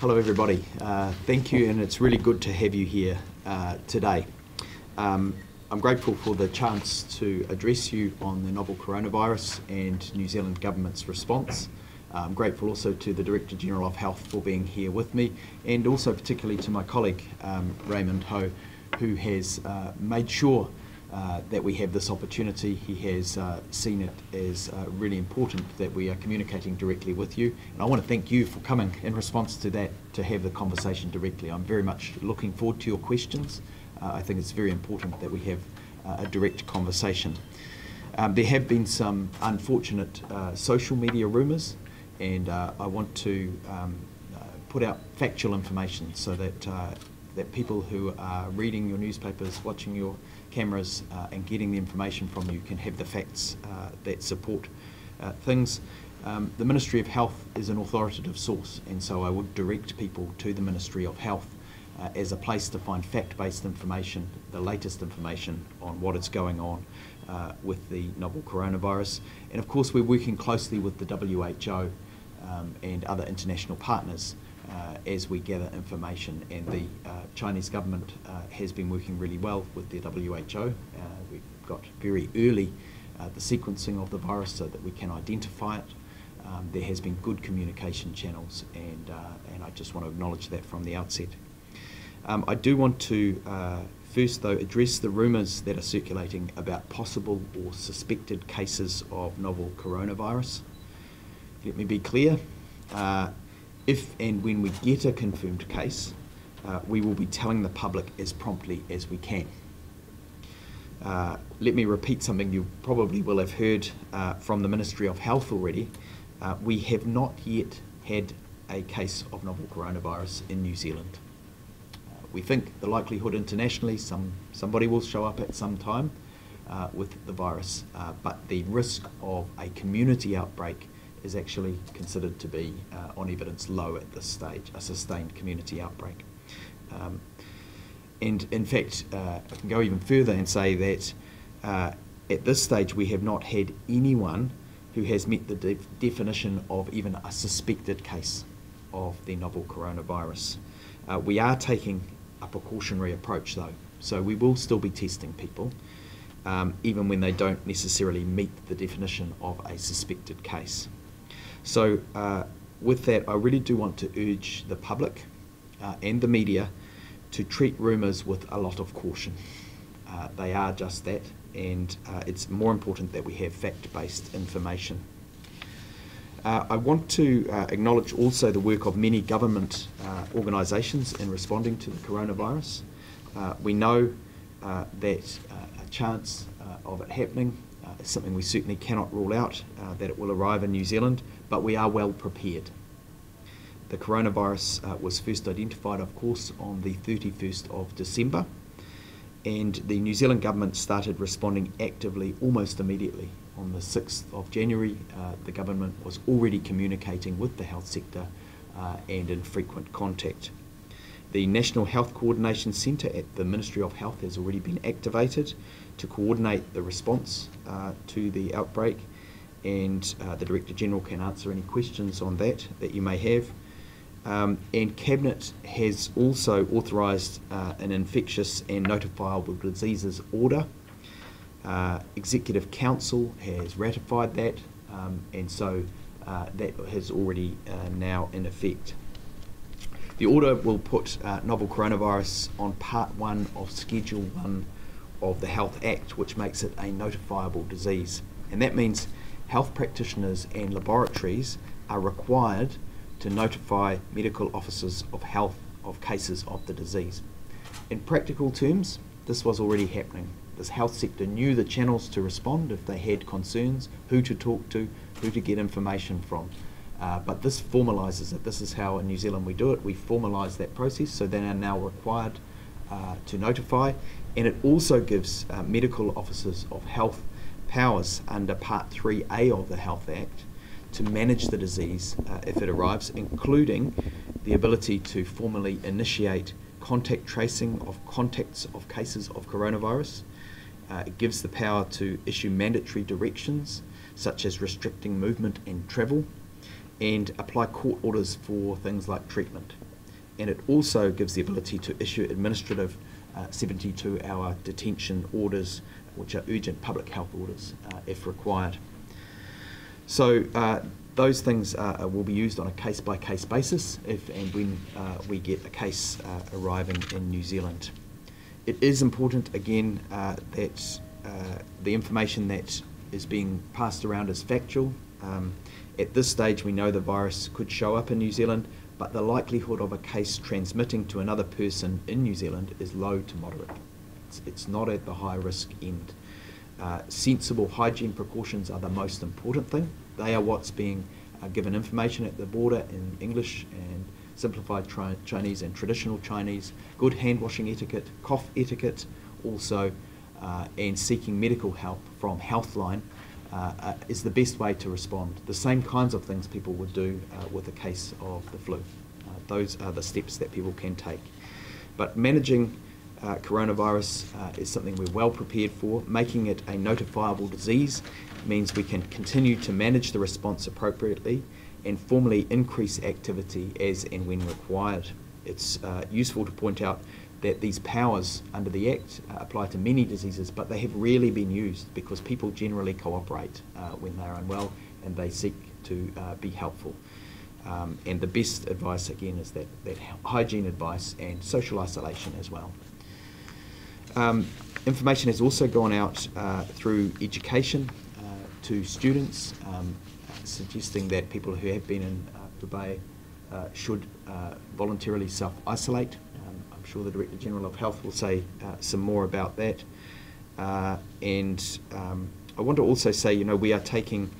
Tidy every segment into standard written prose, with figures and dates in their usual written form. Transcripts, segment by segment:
Hello everybody. Thank you, and it's really good to have you here today. I'm grateful for the chance to address you on the novel coronavirus and New Zealand Government's response. I'm grateful also to the Director General of Health for being here with me, and also particularly to my colleague Raymond Ho, who has made sure that we have this opportunity. He has seen it as really important that we are communicating directly with you, and I want to thank you for coming in response to that to have the conversation directly. I'm very much looking forward to your questions. I think it's very important that we have a direct conversation. There have been some unfortunate social media rumours, and I want to put out factual information so that that people who are reading your newspapers, watching your cameras and getting the information from you can have the facts that support things. The Ministry of Health is an authoritative source, and so I would direct people to the Ministry of Health as a place to find fact-based information, the latest information on what is going on with the novel coronavirus. And of course we're working closely with the WHO and other international partners as we gather information, and the Chinese government has been working really well with the WHO. We've got very early the sequencing of the virus so that we can identify it. There has been good communication channels, and I just want to acknowledge that from the outset. I do want to first though address the rumours that are circulating about possible or suspected cases of novel coronavirus. Let me be clear. If and when we get a confirmed case, we will be telling the public as promptly as we can. Let me repeat something you probably will have heard from the Ministry of Health already. We have not yet had a case of novel coronavirus in New Zealand. We think the likelihood internationally somebody will show up at some time with the virus, but the risk of a community outbreak is actually considered to be on evidence low at this stage, a sustained community outbreak. And in fact, I can go even further and say that at this stage we have not had anyone who has met the definition of even a suspected case of the novel coronavirus. We are taking a precautionary approach though, so we will still be testing people even when they don't necessarily meet the definition of a suspected case. So with that, I really do want to urge the public and the media to treat rumours with a lot of caution. They are just that, and it's more important that we have fact-based information. I want to acknowledge also the work of many government organisations in responding to the coronavirus. We know that a chance of it happening is something we certainly cannot rule out, that it will arrive in New Zealand, but we are well prepared. The coronavirus was first identified, of course, on the 31st of December, and the New Zealand government started responding actively almost immediately. On the 6th of January, the government was already communicating with the health sector and in frequent contact. The National Health Coordination Centre at the Ministry of Health has already been activated to coordinate the response to the outbreak, and the Director General can answer any questions on that you may have. And Cabinet has also authorised an infectious and notifiable diseases order. Executive Council has ratified that, and so that has already now in effect. The order will put novel coronavirus on Part 1 of Schedule 1 of the Health Act, which makes it a notifiable disease. And that means health practitioners and laboratories are required to notify medical officers of health of cases of the disease. In practical terms, this was already happening. This health sector knew the channels to respond if they had concerns, who to talk to, who to get information from. But this formalises it. This is how in New Zealand we do it. We formalise that process, so they are now required to notify, and it also gives medical officers of health powers under Part 3A of the Health Act to manage the disease if it arrives, including the ability to formally initiate contact tracing of contacts of cases of coronavirus. It gives the power to issue mandatory directions such as restricting movement and travel, and apply court orders for things like treatment. and it also gives the ability to issue administrative 72-hour detention orders, which are urgent public health orders if required. So those things will be used on a case-by-case basis if and when we get a case arriving in New Zealand. It is important, again, that the information that is being passed around is factual. At this stage, we know the virus could show up in New Zealand, but the likelihood of a case transmitting to another person in New Zealand is low to moderate. It's not at the high risk end. Sensible hygiene precautions are the most important thing. They are what's being given information at the border in English and simplified Chinese and traditional Chinese, good hand washing etiquette, cough etiquette also, and seeking medical help from Healthline is the best way to respond. The same kinds of things people would do with a case of the flu. Those are the steps that people can take. But managing coronavirus is something we're well prepared for. Making it a notifiable disease means we can continue to manage the response appropriately and formally increase activity as and when required. It's useful to point out that these powers under the Act apply to many diseases, but they have rarely been used because people generally cooperate when they're unwell and they seek to be helpful. And the best advice, again, is that hygiene advice and social isolation as well. Information has also gone out through education to students, suggesting that people who have been in Hubei should voluntarily self-isolate. I'm sure the Director General of Health will say some more about that. And I want to also say, we are taking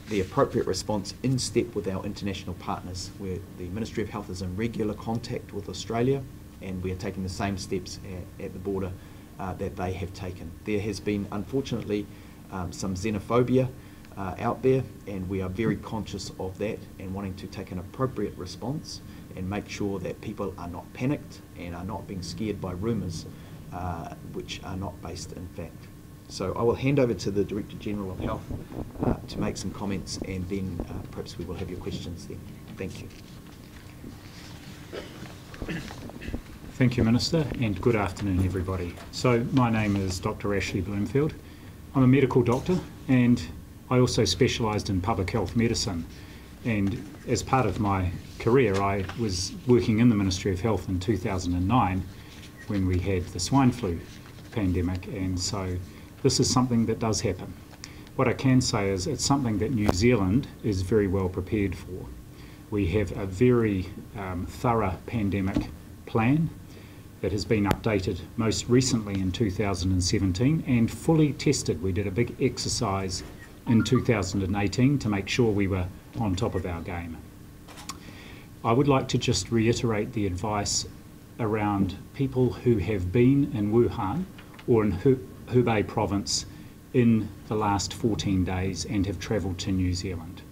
the appropriate response in step with our international partners, where the Ministry of Health is in regular contact with Australia, and we are taking the same steps at the border that they have taken. There has been, unfortunately, some xenophobia out there, and we are very conscious of that and wanting to take an appropriate response and make sure that people are not panicked and are not being scared by rumours which are not based in fact. So I will hand over to the Director General of Health to make some comments, and then perhaps we will have your questions then. Thank you. Thank you, Minister, and good afternoon, everybody. So my name is Dr. Ashley Bloomfield. I'm a medical doctor, and I also specialised in public health medicine. And as part of my career, I was working in the Ministry of Health in 2009 when we had the swine flu pandemic, and so this is something that does happen. What I can say is it's something that New Zealand is very well prepared for. We have a very thorough pandemic plan that has been updated most recently in 2017 and fully tested. We did a big exercise in 2018 to make sure we were on top of our game. I would like to just reiterate the advice around people who have been in Wuhan or in Hubei province in the last 14 days and have travelled to New Zealand.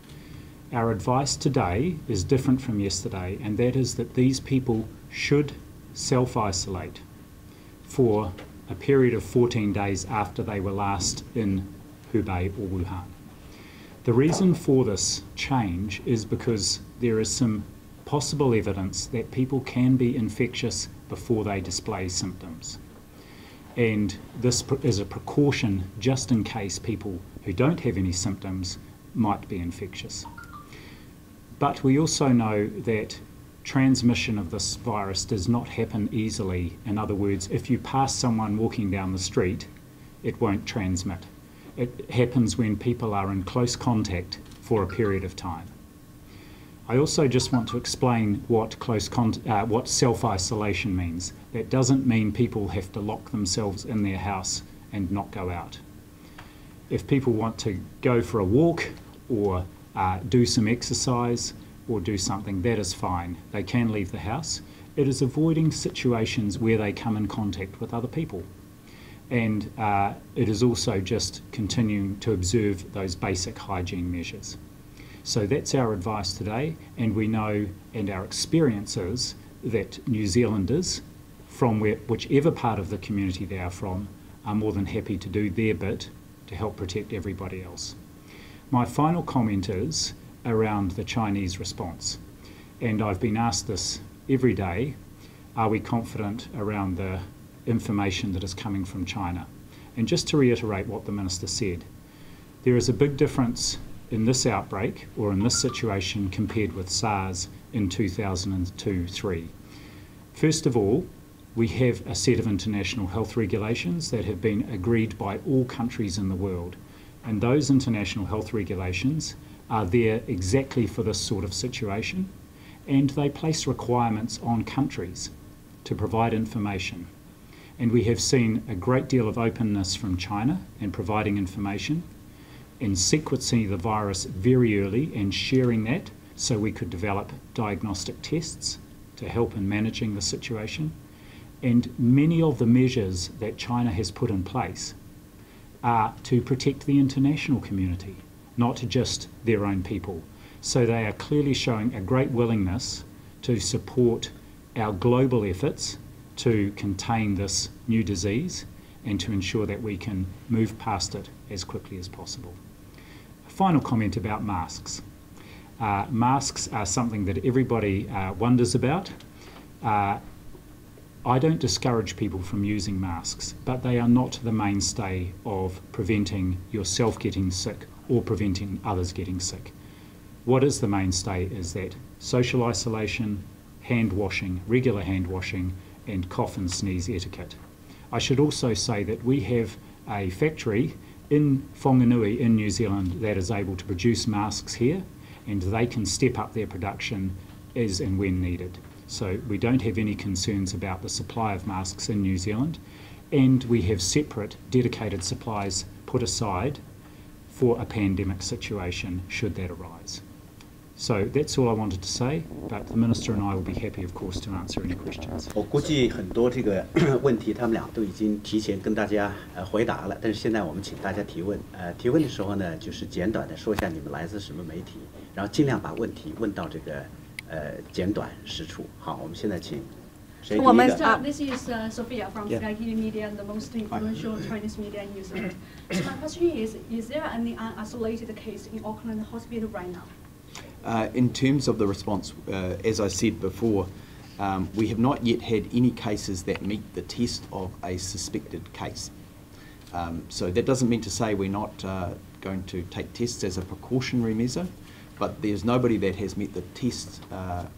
Our advice today is different from yesterday, and that is that these people should self-isolate for a period of 14 days after they were last in Hubei or Wuhan. The reason for this change is because there is some possible evidence that people can be infectious before they display symptoms. And this is a precaution just in case people who don't have any symptoms might be infectious. But we also know that transmission of this virus does not happen easily. In other words, if you pass someone walking down the street, it won't transmit. It happens when people are in close contact for a period of time. I also just want to explain what what self-isolation means. That doesn't mean people have to lock themselves in their house and not go out. If people want to go for a walk or do some exercise or do something, that is fine. They can leave the house. It is avoiding situations where they come in contact with other people. And it is also just continuing to observe those basic hygiene measures. So that's our advice today, and we know, and our experience is, that New Zealanders, from whichever part of the community they are from, are more than happy to do their bit to help protect everybody else. My final comment is around the Chinese response, and I've been asked this every day, are we confident around the information that is coming from China? And just to reiterate what the Minister said, there is a big difference in this outbreak or in this situation compared with SARS in 2002-03. First of all, we have a set of international health regulations that have been agreed by all countries in the world, and those international health regulations are there exactly for this sort of situation, and they place requirements on countries to provide information. And we have seen a great deal of openness from China in providing information and sequencing the virus very early and sharing that so we could develop diagnostic tests to help in managing the situation. And many of the measures that China has put in place are to protect the international community, not just their own people. So they are clearly showing a great willingness to support our global efforts to contain this new disease and to ensure that we can move past it as quickly as possible. A final comment about masks. Masks are something that everybody wonders about. I don't discourage people from using masks, but they are not the mainstay of preventing yourself getting sick or preventing others getting sick. What is the mainstay is that social isolation, hand washing, regular hand washing, and cough and sneeze etiquette. I should also say that we have a factory in Whanganui in New Zealand that is able to produce masks here, and they can step up their production as and when needed. So we don't have any concerns about the supply of masks in New Zealand, and we have separate dedicated supplies put aside for a pandemic situation should that arise. So that's all I wanted to say, but the Minister and I will be happy, of course, to answer any questions. 我估计很多这个问题，他们俩都已经提前跟大家回答了。但是现在我们请大家提问。提问的时候呢，就是简短的说一下你们来自什么媒体，然后尽量把问题问到这个简短实处。好，我们现在请谁第一个？ This is Sophia from Sky TV Media, the most influential Chinese media in New Zealand. So my question is there any isolated case in Auckland Hospital right now? In terms of the response, as I said before, we have not yet had any cases that meet the test of a suspected case. So that doesn't mean to say we're not going to take tests as a precautionary measure, but there's nobody that has met the test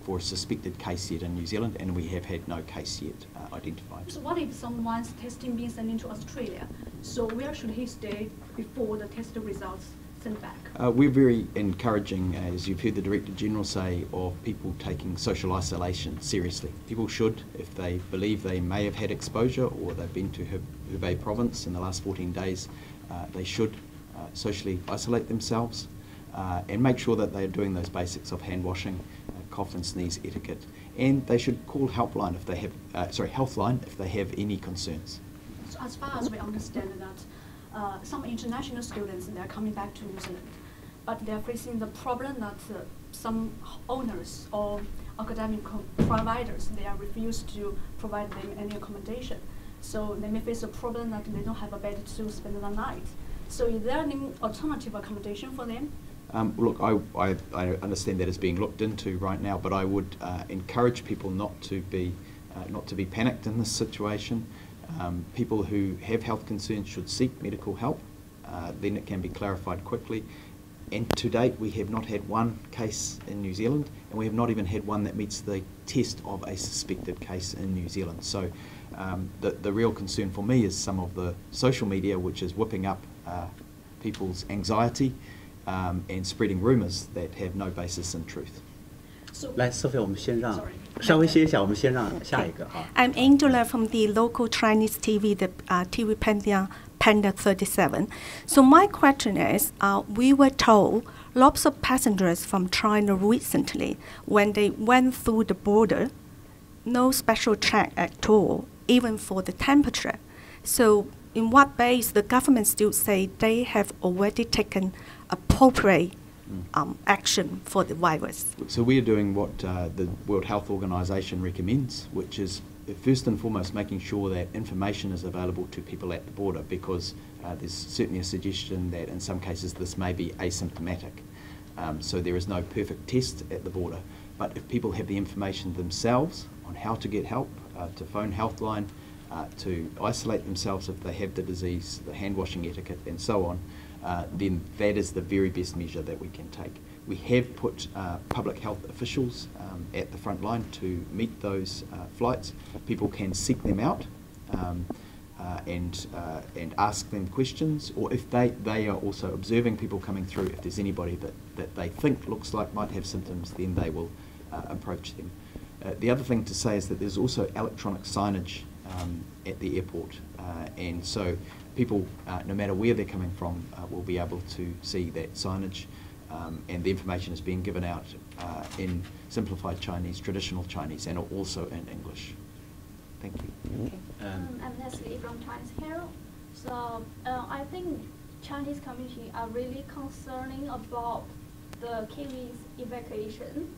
for a suspected case yet in New Zealand, and we have had no case yet identified. So what if someone's testing being sent into Australia? So where should he stay before the test results sent back? We're very encouraging, as you've heard the Director General say, of people taking social isolation seriously. People should, if they believe they may have had exposure or they've been to Hubei province in the last 14 days, they should socially isolate themselves and make sure that they're doing those basics of hand washing, cough and sneeze etiquette, and they should call Helpline if they have, Healthline if they have any concerns. So as far as we understand that some international students, they're coming back to New Zealand, but they're facing the problem that some owners or academic providers, they are refused to provide them any accommodation. So they may face a problem that they don't have a bed to spend the night. So is there any alternative accommodation for them? Look, I understand that is being looked into right now, but I would encourage people not to be panicked in this situation. People who have health concerns should seek medical help, then it can be clarified quickly. And to date, we have not had one case in New Zealand, and we have not even had one that meets the test of a suspected case in New Zealand. So the real concern for me is some of the social media, which is whipping up people's anxiety and spreading rumours that have no basis in truth. 来 ，Sophia， 我们先让稍微歇一下，我们先让下一个哈。I'm Angela from the local Chinese TV, the TV Panda 37. So my question is, we were told lots of passengers from China recently, when they went through the border, no special check at all, even for the temperature. So in what base the government still say they have already taken appropriate action for the virus? So we are doing what the World Health Organization recommends, which is first and foremost making sure that information is available to people at the border, because there's certainly a suggestion that in some cases this may be asymptomatic. So there is no perfect test at the border, But if people have the information themselves on how to get help, to phone Healthline, to isolate themselves if they have the disease, the hand washing etiquette and so on, then that is the very best measure that we can take. We have put public health officials at the front line to meet those flights. People can seek them out and ask them questions, or if they are also observing people coming through, if there's anybody that they think looks like might have symptoms, then they will approach them. The other thing to say is that there's also electronic signage at the airport, and so people, no matter where they're coming from, will be able to see that signage, and the information is being given out in simplified Chinese, traditional Chinese, and also in English. Thank you. I'm Leslie from Chinese Herald. So I think Chinese community are really concerning about the Kiwis evacuation.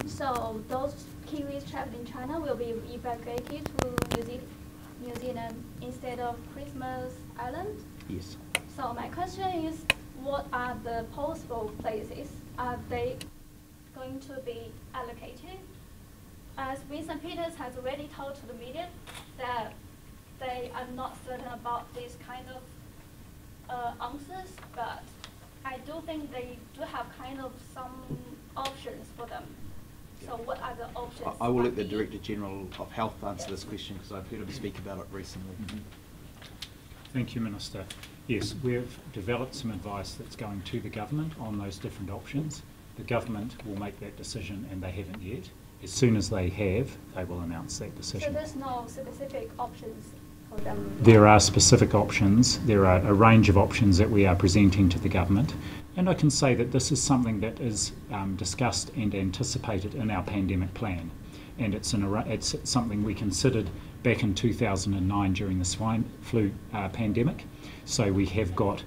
So those Kiwis trapped in China will be evacuated to New Zealand instead of Christmas Island? Yes. So my question is, what are the possible places? Are they going to be allocated? As Vincent Peters has already told to the media that they are not certain about this kind of answers, but I do think they do have kind of some options for them. So what are the options? I will let the Director General of Health answer this question, because I've heard him speak about it recently. Thank you, Minister. Yes, we've developed some advice that's going to the government on those different options. The government will make that decision, and they haven't yet. As soon as they have, they will announce that decision. So there's no specific options for them? There are specific options. There are a range of options that we are presenting to the government. And I can say that this is something that is discussed and anticipated in our pandemic plan. And it's something we considered back in 2009 during the swine flu pandemic. So we have got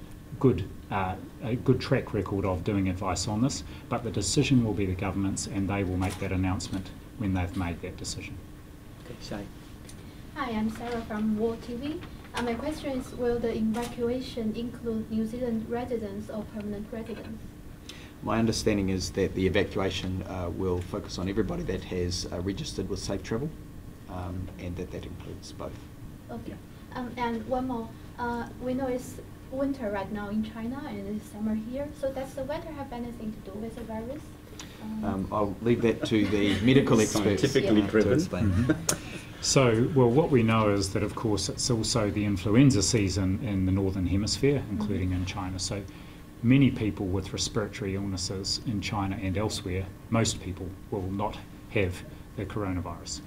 a good track record of doing advice on this, but the decision will be the government's, and they will make that announcement when they've made that decision. Okay, Shai. Hi, I'm Sarah from World TV. My question is, will the evacuation include New Zealand residents or permanent residents? My understanding is that the evacuation will focus on everybody that has registered with Safe Travel, and that includes both. Okay. And one more. We know it's winter right now in China and it's summer here. So does the weather have anything to do with the virus? I'll leave that to the medical experts Scientifically driven. to explain. So, well, what we know is that, of course, it's also the influenza season in the Northern Hemisphere, including in China. So many people with respiratory illnesses in China and elsewhere, most people will not have the coronavirus.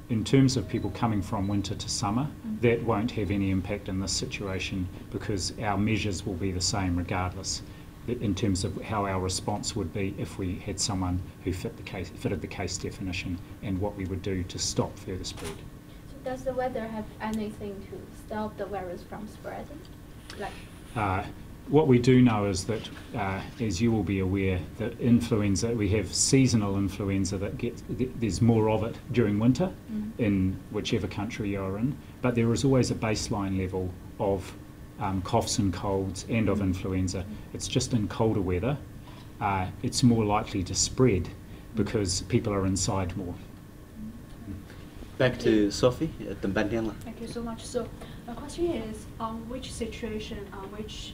In terms of people coming from winter to summer, that won't have any impact in this situation, because our measures will be the same regardless, in terms of how our response would be if we had someone who fitted the case definition, and what we would do to stop further spread. So does the weather have anything to stop the virus from spreading? What we do know is that, as you will be aware, that influenza, we have seasonal influenza that there's more of it during winter in whichever country you're in, but there is always a baseline level of coughs and colds and of influenza. It's just in colder weather, it's more likely to spread because people are inside more. Back to Sophie at the Bandianla. Thank you so much. So my question is, on which situation, on which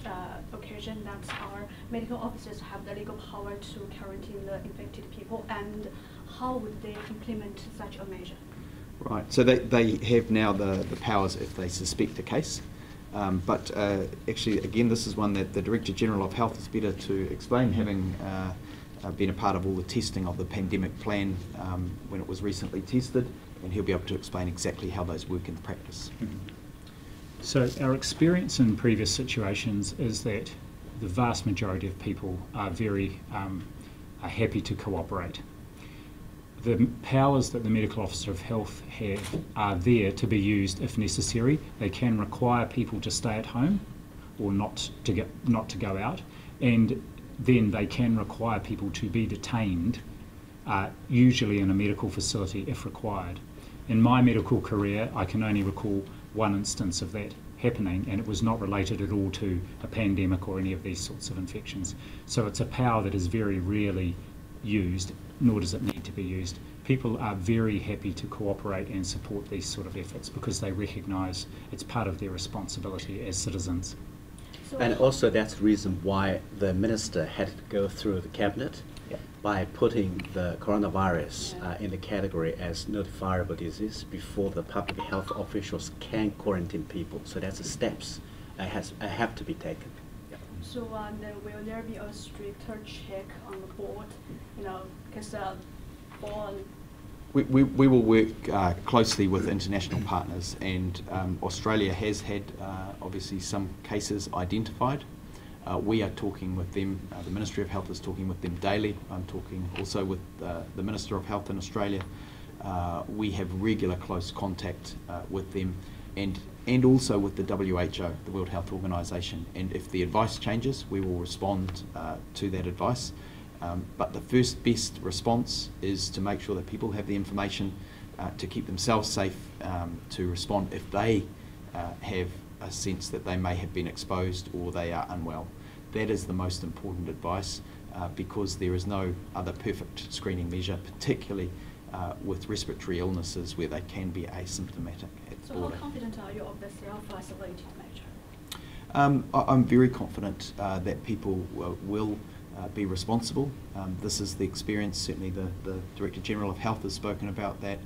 occasion that our medical officers have the legal power to quarantine the infected people, and how would they implement such a measure? Right, so they have now the powers if they suspect a case. But actually, again, this is one that the Director General of Health is better to explain, having been a part of all the testing of the pandemic plan when it was recently tested, and he'll be able to explain exactly how those work in practice. So our experience in previous situations is that the vast majority of people are very are happy to cooperate. The powers that the Medical Officer of Health have are there to be used if necessary. They can require people to stay at home or not to go out, and then they can require people to be detained, usually in a medical facility if required. In my medical career, I can only recall one instance of that happening, and it was not related at all to a pandemic or any of these sorts of infections. So it's a power that is very rarely used nor does it need to be used. People are very happy to cooperate and support these sort of efforts because they recognise it's part of their responsibility as citizens. And also that's the reason why the minister had to go through the cabinet by putting the coronavirus in the category as notifiable disease before the public health officials can quarantine people. So that's the steps have to be taken. So will there be a stricter check on the board? You know, because we will work closely with international partners, and Australia has had obviously some cases identified. We are talking with them, the Ministry of Health is talking with them daily. I'm talking also with the Minister of Health in Australia. We have regular close contact with them and also with the WHO, the World Health Organization. And if the advice changes, we will respond to that advice. But the first best response is to make sure that people have the information to keep themselves safe, to respond if they have a sense that they may have been exposed or they are unwell. That is the most important advice because there is no other perfect screening measure, particularly with respiratory illnesses where they can be asymptomatic at the border. So how confident are you of the self-isolating measure? I'm very confident that people will be responsible. This is the experience, certainly the Director General of Health has spoken about that,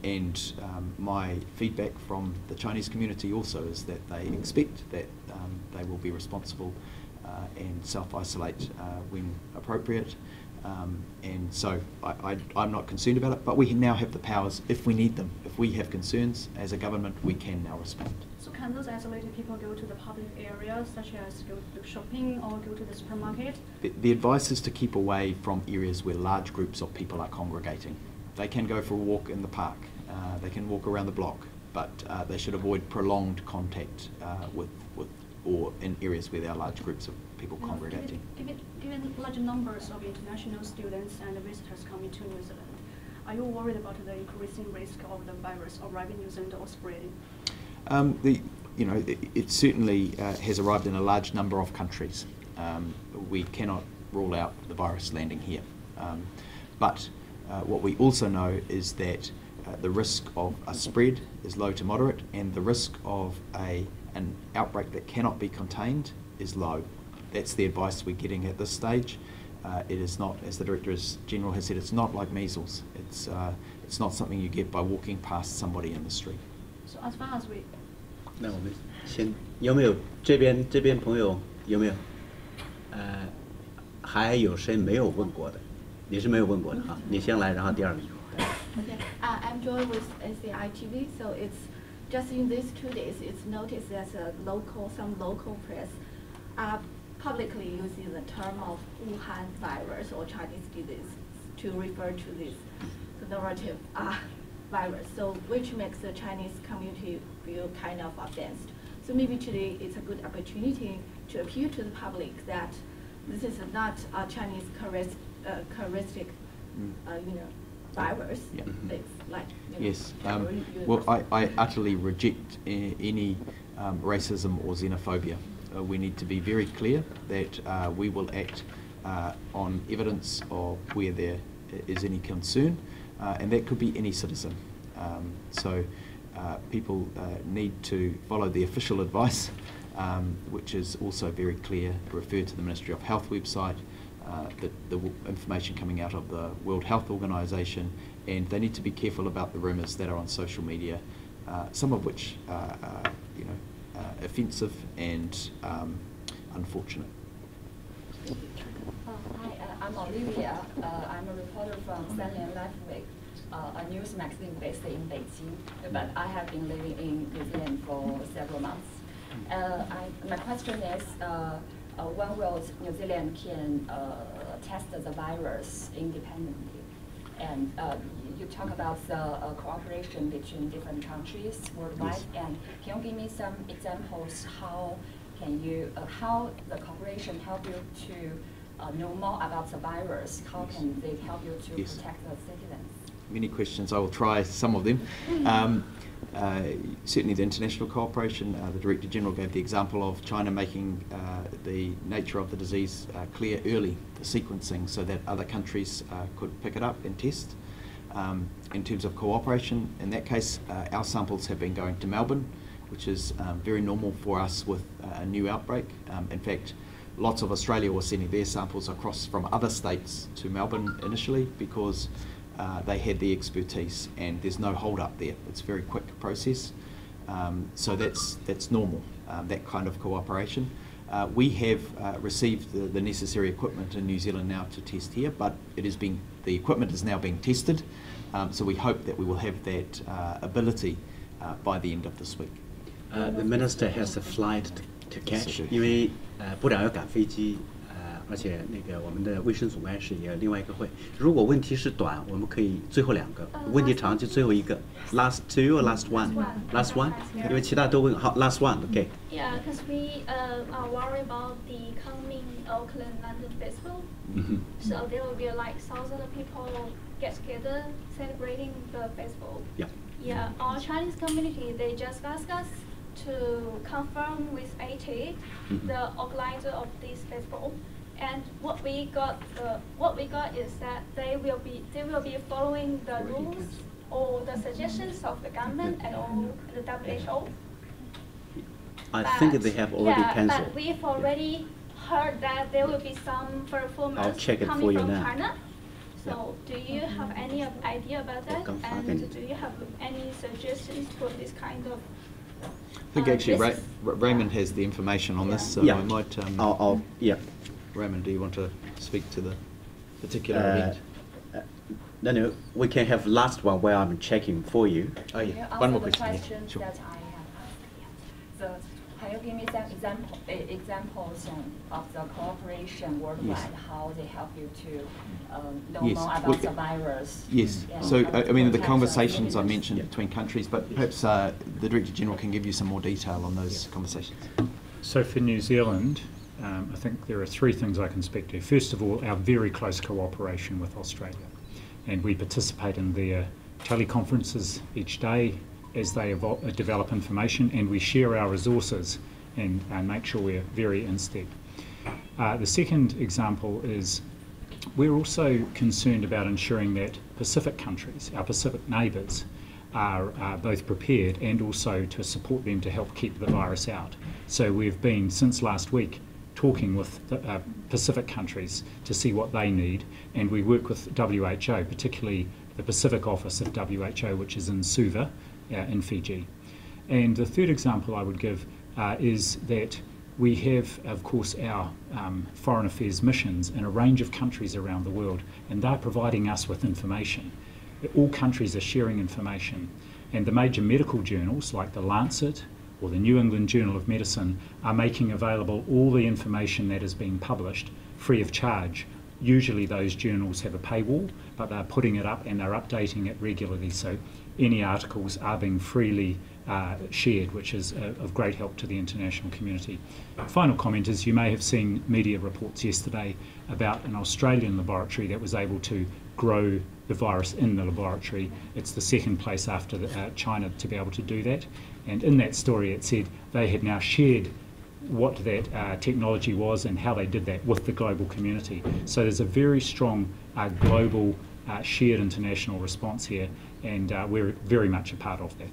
and my feedback from the Chinese community also is that they expect that they will be responsible and self-isolate when appropriate. And so I'm not concerned about it, but we now have the powers if we need them. If we have concerns as a government, we can now respond. So can those isolated people go to the public areas, such as go to shopping or go to the supermarket? The advice is to keep away from areas where large groups of people are congregating. They can go for a walk in the park, they can walk around the block, but they should avoid prolonged contact or in areas where there are large groups of people congregating. Given large numbers of international students and visitors coming to New Zealand, are you worried about the increasing risk of the virus arriving in New Zealand or spreading? It certainly has arrived in a large number of countries. We cannot rule out the virus landing here. But what we also know is that the risk of a spread is low to moderate, and the risk of an outbreak that cannot be contained is low. That's the advice we're getting at this stage. It is not, as the Director General has said, it's not like measles. It's not something you get by walking past somebody in the street. So as far as we 那我们先有没有这边朋友有没有？还有谁没有问过的？你是没有问过的哈，你先来，然后第二个。Okay. I'm joined with ACI TV, so it's just in these 2 days, it's noticed that some local press are publicly using the term of Wuhan virus or Chinese disease to refer to this narrative virus, so which makes the Chinese community feel kind of offended. So maybe today it's a good opportunity to appeal to the public that this is not a Chinese characteristic, virus. Yeah. It's like, Yes. Well, I utterly reject any racism or xenophobia. We need to be very clear that we will act on evidence of where there is any concern, and that could be any citizen. So people need to follow the official advice, which is also very clear, refer to the Ministry of Health website, the information coming out of the World Health Organization, and they need to be careful about the rumours that are on social media, some of which are offensive and unfortunate. Hi, I'm Olivia. I'm a reporter from Sunlian Life Week, a news magazine based in Beijing, but I have been living in New Zealand for several months. My question is, when will New Zealand can test the virus independently? And you talk about the cooperation between different countries worldwide, Yes. and can you give me some examples how the cooperation help you to know more about the virus? How Yes. can they help you to Yes. protect the citizens? Many questions. I will try some of them. Certainly the international cooperation, the Director General gave the example of China making the nature of the disease clear early, the sequencing, so that other countries could pick it up and test. In terms of cooperation, in that case, our samples have been going to Melbourne, which is very normal for us with a new outbreak. In fact, lots of Australia were sending their samples across from other states to Melbourne initially because they had the expertise and there's no hold up there. It's a very quick process. So that's normal, that kind of cooperation. We have received the necessary equipment in New Zealand now to test here, but the equipment is now being tested, so we hope that we will have that ability by the end of this week. The minister has a flight to catch， 因为部长要赶飞机，而且那个我们的卫生总干事也有另外一个会。如果问题是短，我们可以最后2个；问题长就最后一个。Last 2 or last one? Last one? 因为其他都问好 ，last one，OK。Yeah, because we are worried about the coming Auckland London Festival. So there will be like thousands of people get together celebrating the festival. Yeah. Yeah, our Chinese community, they just asked us to confirm with AT, the organizer of this festival, and what we got is that they will be following the rules or the suggestions of the government and all the WHO. I think they have already cancelled. But we've already heard that there will be some performance coming from China. So, do you have any idea about that? And do you have any suggestions for this kind of? I think actually Raymond has the information on this, so I might. Raymond, do you want to speak to the particular event? No, we can have last one where I'm checking for you. Oh yeah, one more question. Sure. That I have. So, can you give me some examples of the cooperation worldwide, how they help you to know more about the virus? Yes. So, I mean, the conversations I mentioned between countries, but perhaps the Director General can give you some more detail on those conversations. So for New Zealand, I think there are 3 things I can speak to. First of all, our very close cooperation with Australia. And we participate in their teleconferences each day as they develop information, and we share our resources and make sure we're very in step. The second example is we're also concerned about ensuring that Pacific countries, our Pacific neighbours, are both prepared and also to support them to help keep the virus out. So we've been, since last week, talking with the Pacific countries to see what they need, and we work with WHO, particularly the Pacific office of WHO, which is in Suva in Fiji. And the third example I would give is that we have, of course, our foreign affairs missions in a range of countries around the world, and they're providing us with information. All countries are sharing information, and the major medical journals like the Lancet or the New England Journal of Medicine are making available all the information that is being published free of charge. Usually those journals have a paywall, but they're putting it up and they're updating it regularly, so any articles are being freely shared, which is of great help to the international community. Final comment is you may have seen media reports yesterday about an Australian laboratory that was able to grow the virus in the laboratory. It's the second place after China to be able to do that, and in that story it said they had now shared what that technology was and how they did that with the global community. So there's a very strong global shared international response here, and we're very much a part of that.